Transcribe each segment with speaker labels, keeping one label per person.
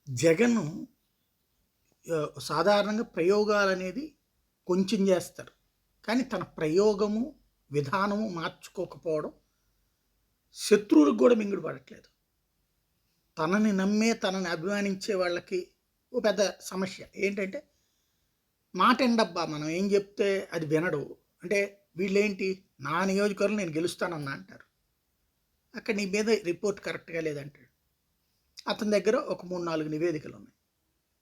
Speaker 1: జగను సాధారణంగా ప్రయోగాలనేది కొంచెం చేస్తారు. కానీ తన ప్రయోగము, విధానము మార్చుకోకపోవడం శత్రువులకు గూడా మింగుడు పడట్లేదు. తనని నమ్మే, తనని అభిమానించే వాళ్ళకి ఓ పెద్ద సమస్య. ఏంటంటే, మాటినడబ్బా మనం ఏం చెప్తే అది వినడు. అంటే వీళ్ళేంటి, నా నియోజకవర్గంలో నేను గెలుస్తానన్నా అంటారు. అక్కడ నీ మీద రిపోర్ట్ కరెక్ట్‌గా లేదంటాడు. అతని దగ్గర ఒక 3, 4 నివేదికలున్నాయి.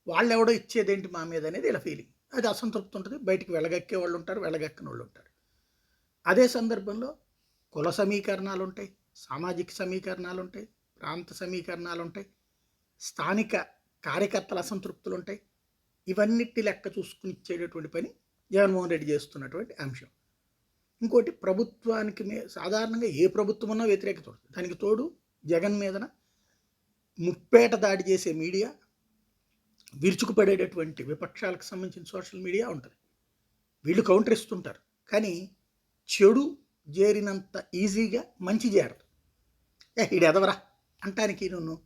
Speaker 1: వాళ్ళెవడో ఇచ్చేదేంటి మా మీద అనేది ఇలా ఫీలింగ్. అది అసంతృప్తి ఉంటుంది. బయటికి వెళ్ళగక్కే వాళ్ళు ఉంటారు, వెళ్ళగక్కనోళ్ళు ఉంటారు. అదే సందర్భంలో కుల సమీకరణాలుంటాయి, సామాజిక సమీకరణాలుంటాయి, ప్రాంత సమీకరణాలుంటాయి, స్థానిక కార్యకర్తల అసంతృప్తులుంటాయి. ఇవన్నిటి లెక్క చూసుకుని ఇచ్చేటటువంటి పని జగన్మోహన్ రెడ్డి చేస్తున్నటువంటి అంశం. ఇంకోటి ప్రభుత్వానికి సాధారణంగా ఏ ప్రభుత్వం ఉన్నా వ్యతిరేకత ఉంటుంది. దానికి తోడు జగన్ మీదన ముప్పేట దాడి చేసే మీడియా, విరుచుకుపడేటటువంటి విపక్షాలకు సంబంధించిన సోషల్ మీడియా ఉంటుంది. వీళ్ళు కౌంటర్ ఇస్తుంటారు. కానీ చెడు చేరినంత ఈజీగా మంచి చేరదు. ఈడు ఎదవరా అంటానికి నువ్వు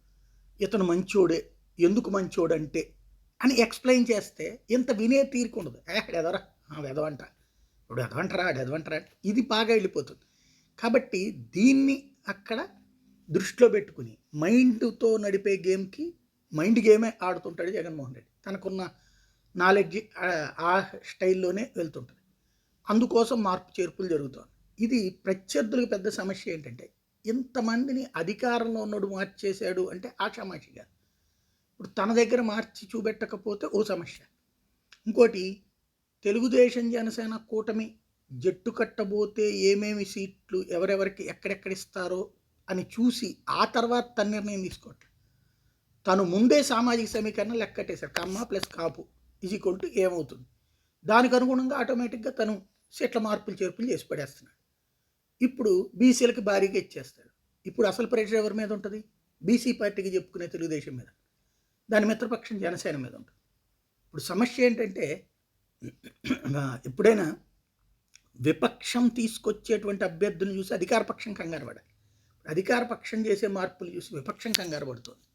Speaker 1: ఇతను మంచోడే, ఎందుకు మంచోడంటే అని ఎక్స్ప్లెయిన్ చేస్తే ఇంత వినే తీరిక ఉండదు. ఎదవరా ఎదవంట, ఇప్పుడు ఎదవంటరా ఎదవంటరా, ఇది బాగా వెళ్ళిపోతుంది. కాబట్టి దీన్ని అక్కడ దృష్టిలో పెట్టుకుని మైండ్తో నడిపే గేమ్కి మైండ్ గేమే ఆడుతుంటాడు జగన్మోహన్ రెడ్డి. తనకున్న నాలెడ్జ్ ఆ స్టైల్లోనే వెళ్తుంటుంది. అందుకోసం మార్పు చేర్పులు జరుగుతుంది. ఇది ప్రత్యర్థులకు పెద్ద సమస్య. ఏంటంటే, ఇంతమందిని అధికారంలో ఉన్నోడు మార్చేశాడు అంటే ఆషామాషిగా. ఇప్పుడు తన దగ్గర మార్చి చూపెట్టకపోతే ఓ సమస్య. ఇంకోటి, తెలుగుదేశం జనసేన కూటమి జట్టు కట్టబోతే ఏమేమి సీట్లు ఎవరెవరికి ఎక్కడెక్కడ ఇస్తారో అని చూసి ఆ తర్వాత తన నిర్ణయం తీసుకోవట్లేదు. తను ముందే సామాజిక సమీకరణ లెక్కట్టేశారు. కమ్మ ప్లస్ కాపు ఈక్వల్ టు ఏమవుతుంది. దానికి అనుగుణంగా ఆటోమేటిక్గా తను సీట్ల మార్పులు చేర్పులు చేసి పడేస్తున్నాడు. ఇప్పుడు బీసీలకి భారీగా ఇచ్చేస్తాడు. ఇప్పుడు అసలు ప్రెషర్ ఎవరి మీద ఉంటుంది? బీసీ పార్టీకి చెప్పుకునే తెలుగుదేశం మీద, దాని మిత్రపక్షం జనసేన మీద ఉంటుంది. ఇప్పుడు సమస్య ఏంటంటే, ఎప్పుడైనా విపక్షం తీసుకొచ్చేటువంటి అభ్యర్థులను చూసి అధికార పక్షం కంగారు పడాలి. అధికార పక్షం చేసే మార్పులు చూసి విపక్షం కంగారు పడుతుంది.